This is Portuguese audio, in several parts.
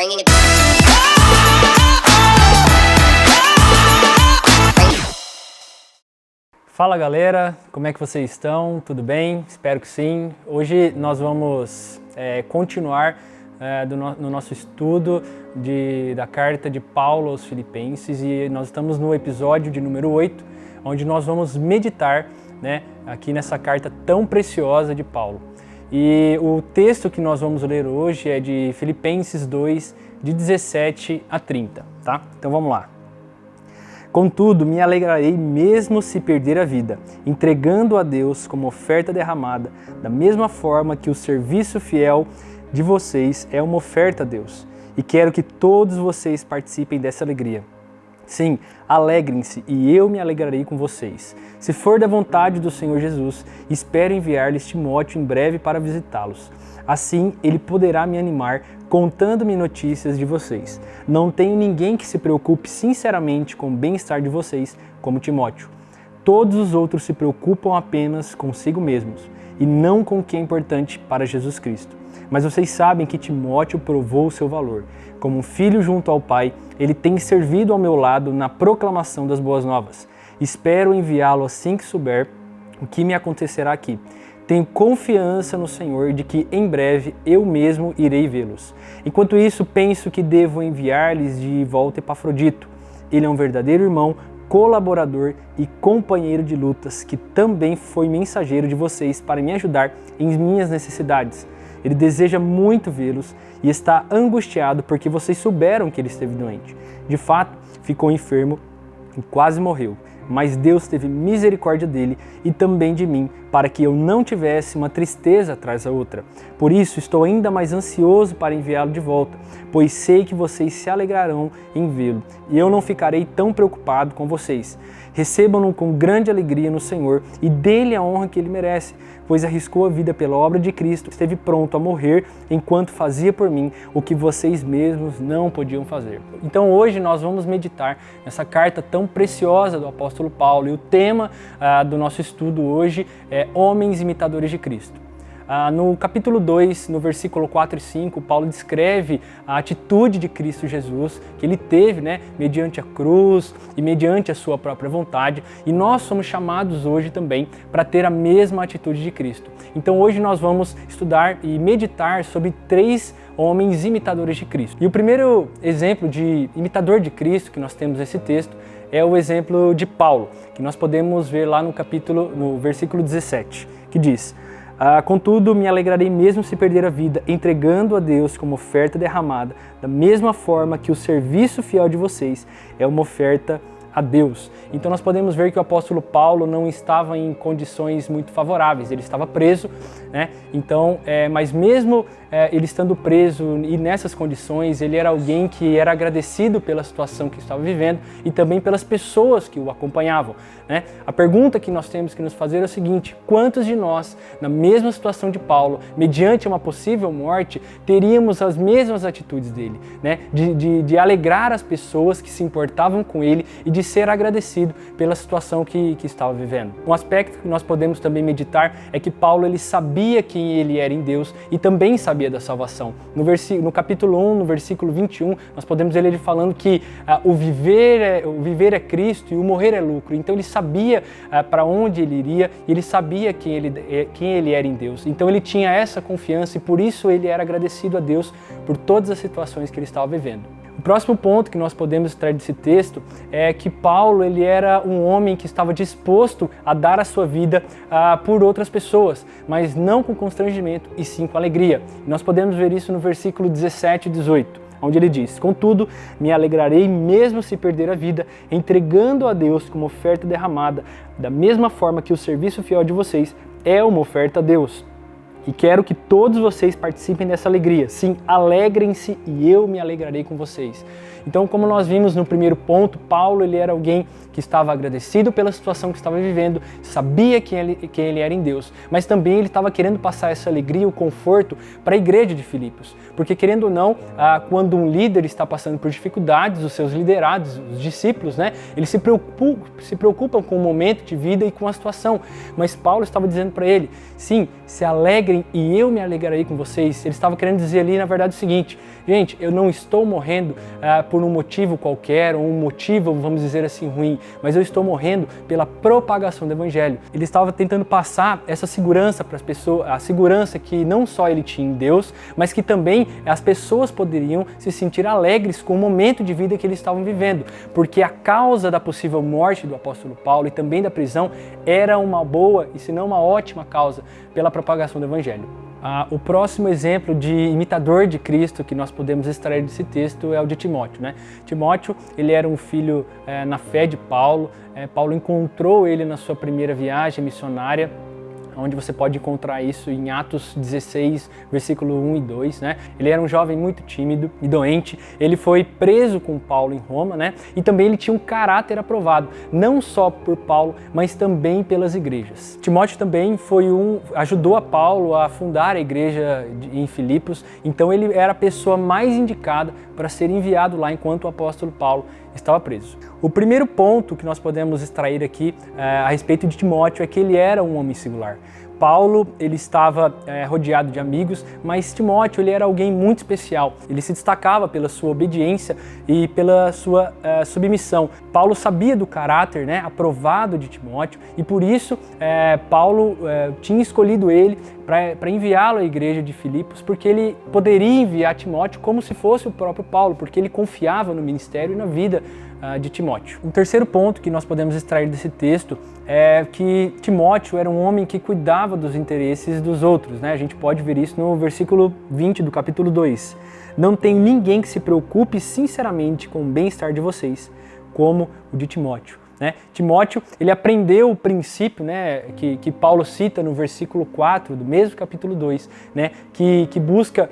bringing it. Fala galera, como é que vocês estão? Tudo bem? Espero que sim. Hoje nós vamos continuar no nosso estudo da carta de Paulo aos Filipenses e nós estamos no episódio de número 8, onde nós vamos meditar aqui nessa carta tão preciosa de Paulo. E o texto que nós vamos ler hoje é de Filipenses 2, de 17 a 30, tá? Então vamos lá. Contudo, me alegrarei mesmo se perder a vida, entregando a Deus como oferta derramada, da mesma forma que o serviço fiel de vocês é uma oferta a Deus. E quero que todos vocês participem dessa alegria. Sim, alegrem-se e eu me alegrarei com vocês. Se for da vontade do Senhor Jesus, espero enviar-lhes Timóteo em breve para visitá-los. Assim, ele poderá me animar contando-me notícias de vocês. Não tenho ninguém que se preocupe sinceramente com o bem-estar de vocês, como Timóteo. Todos os outros se preocupam apenas consigo mesmos e não com o que é importante para Jesus Cristo. Mas vocês sabem que Timóteo provou o seu valor. Como um filho junto ao Pai, ele tem servido ao meu lado na proclamação das boas novas. Espero enviá-lo assim que souber o que me acontecerá aqui. Tenho confiança no Senhor de que em breve eu mesmo irei vê-los. Enquanto isso, penso que devo enviar-lhes de volta Epafrodito. Ele é um verdadeiro irmão, colaborador e companheiro de lutas, que também foi mensageiro de vocês para me ajudar em minhas necessidades. Ele deseja muito vê-los e está angustiado porque vocês souberam que ele esteve doente. De fato, ficou enfermo e quase morreu. Mas Deus teve misericórdia dele e também de mim, para que eu não tivesse uma tristeza atrás da outra. Por isso, estou ainda mais ansioso para enviá-lo de volta, pois sei que vocês se alegrarão em vê-lo, e eu não ficarei tão preocupado com vocês. Recebam-no com grande alegria no Senhor e dê-lhe a honra que ele merece, pois arriscou a vida pela obra de Cristo, esteve pronto a morrer enquanto fazia por mim o que vocês mesmos não podiam fazer. Então hoje nós vamos meditar nessa carta tão preciosa do apóstolo Paulo, e o tema do nosso estudo hoje é Homens Imitadores de Cristo. No capítulo 2, no versículo 4 e 5, Paulo descreve a atitude de Cristo Jesus que ele teve, mediante a cruz e mediante a sua própria vontade, e nós somos chamados hoje também para ter a mesma atitude de Cristo. Então hoje nós vamos estudar e meditar sobre 3 homens imitadores de Cristo. E o primeiro exemplo de imitador de Cristo que nós temos nesse texto é o exemplo de Paulo, que nós podemos ver lá no versículo 17, que diz: contudo, me alegrarei mesmo se perder a vida, entregando a Deus como oferta derramada, da mesma forma que o serviço fiel de vocês é uma oferta a Deus. Então nós podemos ver que o apóstolo Paulo não estava em condições muito favoráveis, ele estava preso, mas mesmo ele estando preso e nessas condições, ele era alguém que era agradecido pela situação que estava vivendo e também pelas pessoas que o acompanhavam. A pergunta que nós temos que nos fazer é o seguinte: quantos de nós, na mesma situação de Paulo, mediante uma possível morte, teríamos as mesmas atitudes dele, de alegrar as pessoas que se importavam com ele e de ser agradecido pela situação que estava vivendo? Um aspecto que nós podemos também meditar é que Paulo ele sabia quem ele era em Deus e também sabia da salvação. No capítulo 1, no versículo 21, nós podemos ler ele falando que o viver é Cristo e o morrer é lucro. Então ele sabia para onde ele iria e ele sabia quem ele era em Deus. Então ele tinha essa confiança e por isso ele era agradecido a Deus por todas as situações que ele estava vivendo. O próximo ponto que nós podemos extrair desse texto é que Paulo ele era um homem que estava disposto a dar a sua vida por outras pessoas, mas não com constrangimento e sim com alegria. E nós podemos ver isso no versículo 17 e 18, onde ele diz: contudo, me alegrarei mesmo se perder a vida, entregando a Deus como oferta derramada, da mesma forma que o serviço fiel de vocês é uma oferta a Deus. E quero que todos vocês participem dessa alegria. Sim, alegrem-se e eu me alegrarei com vocês. Então, como nós vimos no primeiro ponto, Paulo ele era alguém que estava agradecido pela situação que estava vivendo, sabia quem ele era em Deus, mas também ele estava querendo passar essa alegria, o conforto para a igreja de Filipos. Porque, querendo ou não, quando um líder está passando por dificuldades, os seus liderados, os discípulos, eles se preocupam com o momento de vida e com a situação. Mas Paulo estava dizendo para ele: sim, se alegrem alegrem e eu me alegrarei com vocês. Ele estava querendo dizer ali, na verdade, o seguinte: gente, eu não estou morrendo por um motivo qualquer, ou um motivo, vamos dizer assim, ruim, mas eu estou morrendo pela propagação do Evangelho. Ele estava tentando passar essa segurança para as pessoas, a segurança que não só ele tinha em Deus, mas que também as pessoas poderiam se sentir alegres com o momento de vida que eles estavam vivendo, porque a causa da possível morte do apóstolo Paulo e também da prisão era uma boa e se não uma ótima causa pela propagação do Evangelho. O próximo exemplo de imitador de Cristo que nós podemos extrair desse texto é o de Timóteo, né? Timóteo, ele era um filho na fé de Paulo. Paulo encontrou ele na sua primeira viagem missionária, onde você pode encontrar isso em Atos 16, versículo 1 e 2, né? Ele era um jovem muito tímido e doente, ele foi preso com Paulo em Roma, né? E também ele tinha um caráter aprovado, não só por Paulo, mas também pelas igrejas. Timóteo também ajudou a Paulo a fundar a igreja em Filipos, então ele era a pessoa mais indicada para ser enviado lá enquanto o apóstolo Paulo estava preso. O primeiro ponto que nós podemos extrair aqui a respeito de Timóteo é que ele era um homem singular. Paulo, ele estava rodeado de amigos, mas Timóteo, ele era alguém muito especial. Ele se destacava pela sua obediência e pela sua submissão. Paulo sabia do caráter, né, aprovado de Timóteo, e por isso Paulo tinha escolhido ele para enviá-lo à igreja de Filipos, porque ele poderia enviar Timóteo como se fosse o próprio Paulo, porque ele confiava no ministério e na vida de Timóteo. Um terceiro ponto que nós podemos extrair desse texto é que Timóteo era um homem que cuidava dos interesses dos outros, né? A gente pode ver isso no versículo 20 do capítulo 2. Não tem ninguém que se preocupe sinceramente com o bem-estar de vocês, como o de Timóteo. Né? Timóteo, ele aprendeu o princípio, né, que Paulo cita no versículo 4 do mesmo capítulo 2, né, que busca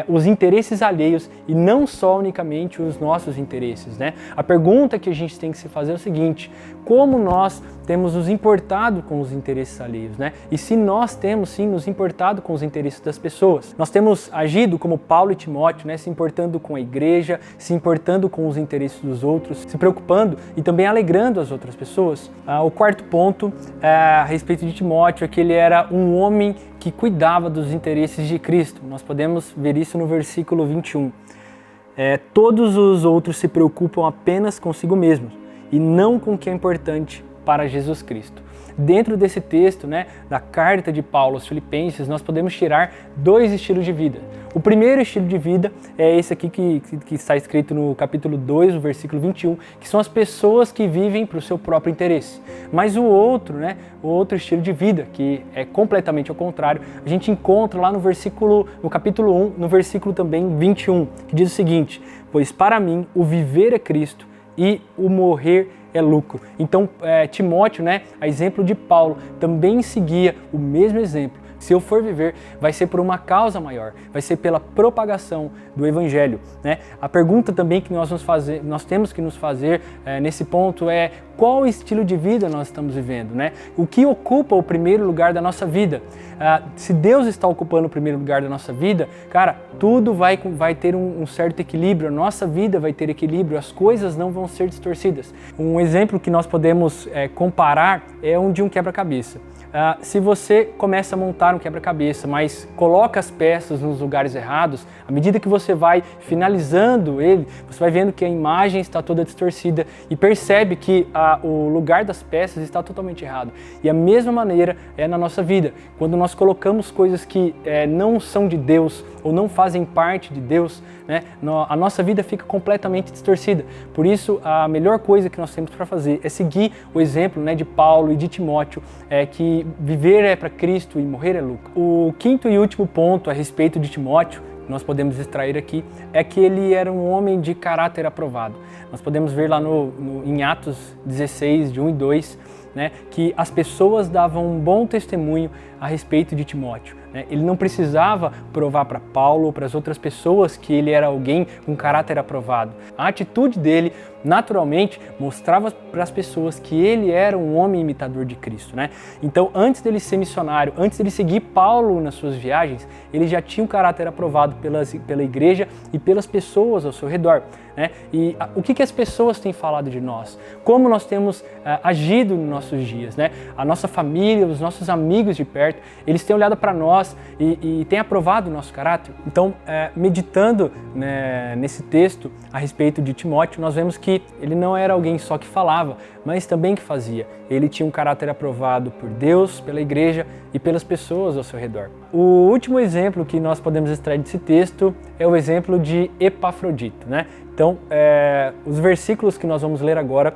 os interesses alheios e não só unicamente os nossos interesses. Né? A pergunta que a gente tem que se fazer é o seguinte: como nós temos nos importado com os interesses alheios? Né? E se nós temos sim nos importado com os interesses das pessoas? Nós temos agido como Paulo e Timóteo, né, se importando com a igreja, se importando com os interesses dos outros, se preocupando e também alegrando as outras pessoas? O quarto ponto a respeito de Timóteo é que ele era um homem que cuidava dos interesses de Cristo. Nós podemos ver isso no versículo 21. Todos os outros se preocupam apenas consigo mesmos e não com o que é importante para Jesus Cristo. Dentro desse texto, né, da carta de Paulo aos Filipenses, nós podemos tirar dois estilos de vida. O primeiro estilo de vida é esse aqui que está escrito no capítulo 2, no versículo 21, que são as pessoas que vivem para o seu próprio interesse. Mas o outro, né, o outro estilo de vida, que é completamente ao contrário, a gente encontra lá no capítulo 1, no versículo também 21, que diz o seguinte: pois para mim o viver é Cristo e o morrer é lucro. Então, Timóteo, né, a exemplo de Paulo, também seguia o mesmo exemplo. Se eu for viver, vai ser por uma causa maior, vai ser pela propagação do Evangelho. Né? A pergunta também que nós temos que nos fazer nesse ponto é: qual estilo de vida nós estamos vivendo? Né? O que ocupa o primeiro lugar da nossa vida? Se Deus está ocupando o primeiro lugar da nossa vida, cara, tudo vai ter um certo equilíbrio, a nossa vida vai ter equilíbrio, as coisas não vão ser distorcidas. Um exemplo que nós podemos comparar é um de um quebra-cabeça. Se você começa a montar um quebra-cabeça, mas coloca as peças nos lugares errados, à medida que você vai finalizando ele, você vai vendo que a imagem está toda distorcida e percebe que o lugar das peças está totalmente errado. E a mesma maneira é na nossa vida. Quando nós colocamos coisas que não são de Deus ou não fazem parte de Deus, né, a nossa vida fica completamente distorcida. Por isso, a melhor coisa que nós temos para fazer é seguir o exemplo, né, de Paulo e de Timóteo, que viver é para Cristo e morrer é lucro. O quinto e último ponto a respeito de Timóteo, que nós podemos extrair aqui, é que ele era um homem de caráter aprovado. Nós podemos ver lá em Atos 16, de 1 e 2, né, que as pessoas davam um bom testemunho a respeito de Timóteo. Né? Ele não precisava provar para Paulo ou para as outras pessoas que ele era alguém com caráter aprovado. A atitude dele, naturalmente, mostrava para as pessoas que ele era um homem imitador de Cristo. Né? Então, antes dele ser missionário, antes dele seguir Paulo nas suas viagens, ele já tinha um caráter aprovado pela igreja e pelas pessoas ao seu redor. Né? E o que as pessoas têm falado de nós? Como nós temos agido nos nossos dias? Né? A nossa família, os nossos amigos de perto, eles têm olhado para nós nós e tem aprovado o nosso caráter. Então, meditando, né, nesse texto a respeito de Timóteo, nós vemos que ele não era alguém só que falava, mas também que fazia. Ele tinha um caráter aprovado por Deus, pela igreja e pelas pessoas ao seu redor. O último exemplo que nós podemos extrair desse texto é o exemplo de Epafrodito, né? Então, os versículos que nós vamos ler agora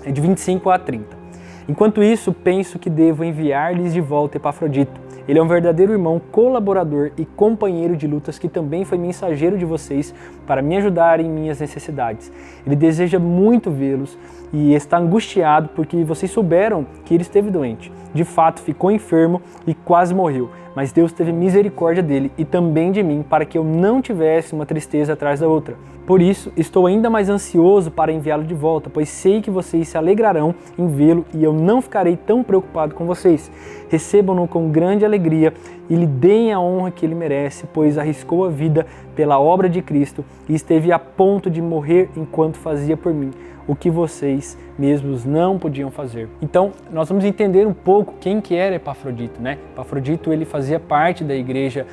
é de 25 a 30. Enquanto isso, penso que devo enviar-lhes de volta Epafrodito. Ele é um verdadeiro irmão, colaborador e companheiro de lutas que também foi mensageiro de vocês para me ajudar em minhas necessidades. Ele deseja muito vê-los e está angustiado porque vocês souberam que ele esteve doente. De fato, ficou enfermo e quase morreu, mas Deus teve misericórdia dele e também de mim para que eu não tivesse uma tristeza atrás da outra. Por isso, estou ainda mais ansioso para enviá-lo de volta, pois sei que vocês se alegrarão em vê-lo e eu não ficarei tão preocupado com vocês. Recebam-no com grande alegria e lhe deem a honra que ele merece, pois arriscou a vida pela obra de Cristo e esteve a ponto de morrer enquanto fazia por mim o que vocês mesmos não podiam fazer. Então, nós vamos entender um pouco quem que era Epafrodito, né? Epafrodito, ele fazia parte da igreja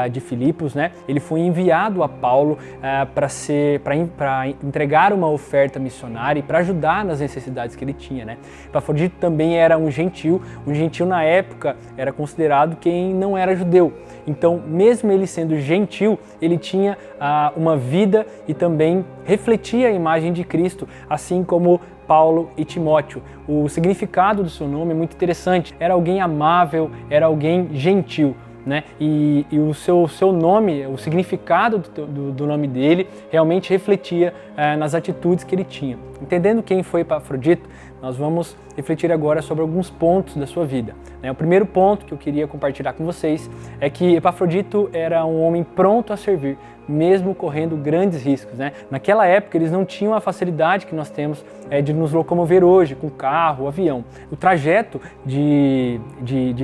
de Filipos, né? Ele foi enviado a Paulo para entregar uma oferta missionária e para ajudar nas necessidades que ele tinha, né? Epafrodito também era um gentil na época era considerado quem não era judeu. Então, mesmo ele sendo gentil, ele tinha uma vida e também refletia a imagem de Cristo, assim como Paulo e Timóteo. O significado do seu nome é muito interessante. Era alguém amável, era alguém gentil, né? E o seu nome, o significado do nome dele realmente refletia nas atitudes que ele tinha. Entendendo quem foi Epafrodito, nós vamos refletir agora sobre alguns pontos da sua vida. O primeiro ponto que eu queria compartilhar com vocês é que Epafrodito era um homem pronto a servir, mesmo correndo grandes riscos, né? Naquela época eles não tinham a facilidade que nós temos de nos locomover hoje com carro, avião. O trajeto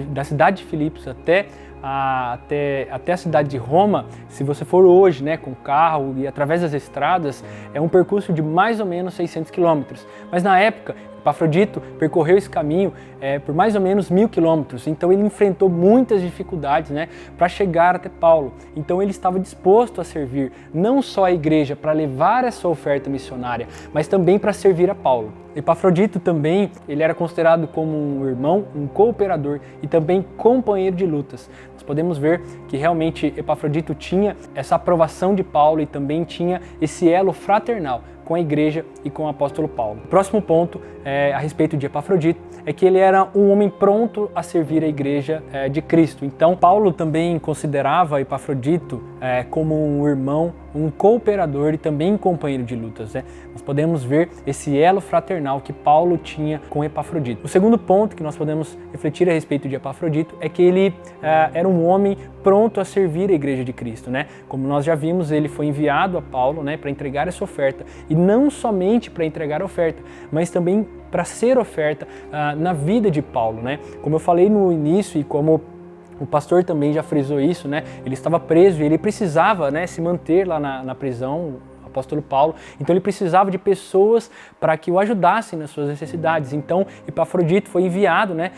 da cidade de Filipos até a cidade de Roma, se você for hoje, né, com carro e através das estradas, é um percurso de mais ou menos 600 quilômetros. Mas na época, Epafrodito percorreu esse caminho por mais ou menos 1.000 quilômetros, então ele enfrentou muitas dificuldades, né, para chegar até Paulo. Então ele estava disposto a servir não só a igreja para levar essa oferta missionária, mas também para servir a Paulo. Epafrodito também, ele era considerado como um irmão, um cooperador e também companheiro de lutas. Nós podemos ver que realmente Epafrodito tinha essa aprovação de Paulo e também tinha esse elo fraternal com a igreja e com o apóstolo Paulo. O próximo ponto a respeito de Epafrodito é que ele era um homem pronto a servir a igreja de Cristo. Então, Paulo também considerava Epafrodito como um irmão, um cooperador e também companheiro de lutas, né? Nós podemos ver esse elo fraternal que Paulo tinha com Epafrodito. O segundo ponto que nós podemos refletir a respeito de Epafrodito é que ele era um homem pronto a servir a igreja de Cristo, né? Como nós já vimos, ele foi enviado a Paulo, né, para entregar essa oferta, e não somente para entregar a oferta, mas também para ser oferta na vida de Paulo, né? Como eu falei no início e como o pastor também já frisou isso, né? Ele estava preso e ele precisava, né, se manter lá na prisão, o apóstolo Paulo. Então ele precisava de pessoas para que o ajudassem nas suas necessidades. Então Epafrodito foi enviado, né,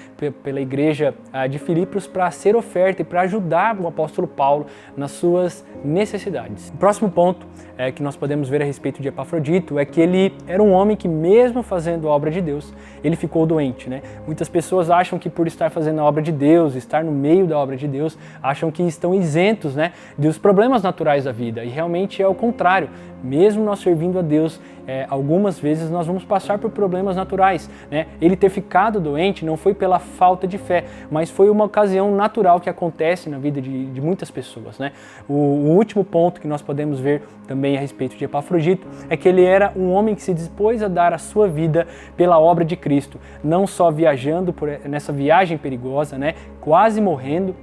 pela igreja de Filipos para ser oferta e para ajudar o apóstolo Paulo nas suas necessidades. O próximo ponto que nós podemos ver a respeito de Epafrodito é que ele era um homem que, mesmo fazendo a obra de Deus, ele ficou doente, né? Muitas pessoas acham que por estar fazendo a obra de Deus, estar no meio da obra de Deus, acham que estão isentos, né, dos problemas naturais da vida, e realmente é o contrário. Mesmo nós servindo a Deus, algumas vezes nós vamos passar por problemas naturais, né? Ele ter ficado doente não foi pela falta de fé, mas foi uma ocasião natural que acontece na vida de muitas pessoas, né? O último ponto que nós podemos ver também a respeito de Epafrodito é que ele era um homem que se dispôs a dar a sua vida pela obra de Cristo, não só viajando nessa viagem perigosa, né, quase morrendo,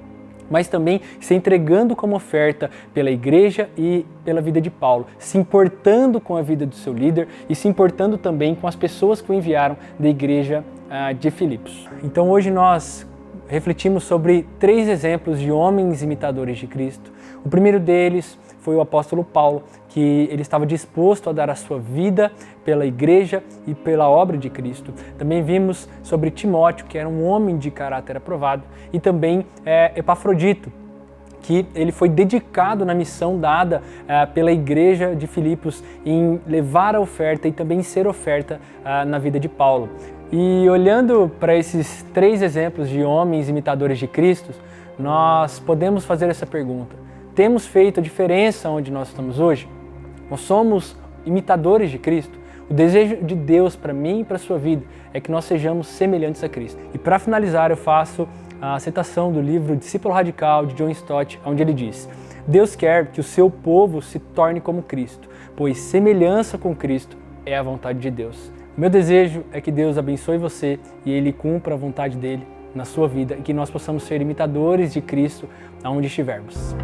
mas também se entregando como oferta pela igreja e pela vida de Paulo, se importando com a vida do seu líder e se importando também com as pessoas que o enviaram da igreja de Filipos. Então hoje nós refletimos sobre 3 exemplos de homens imitadores de Cristo. O primeiro deles foi o apóstolo Paulo, que ele estava disposto a dar a sua vida pela igreja e pela obra de Cristo. Também vimos sobre Timóteo, que era um homem de caráter aprovado, e também Epafrodito, que ele foi dedicado na missão dada pela igreja de Filipos em levar a oferta e também ser oferta na vida de Paulo. E olhando para esses 3 exemplos de homens imitadores de Cristo, nós podemos fazer essa pergunta: temos feito a diferença onde nós estamos hoje? Nós somos imitadores de Cristo? O desejo de Deus para mim e para a sua vida é que nós sejamos semelhantes a Cristo. E para finalizar, eu faço a citação do livro Discípulo Radical, de John Stott, onde ele diz: Deus quer que o seu povo se torne como Cristo, pois semelhança com Cristo é a vontade de Deus. O meu desejo é que Deus abençoe você e Ele cumpra a vontade dEle na sua vida e que nós possamos ser imitadores de Cristo aonde estivermos.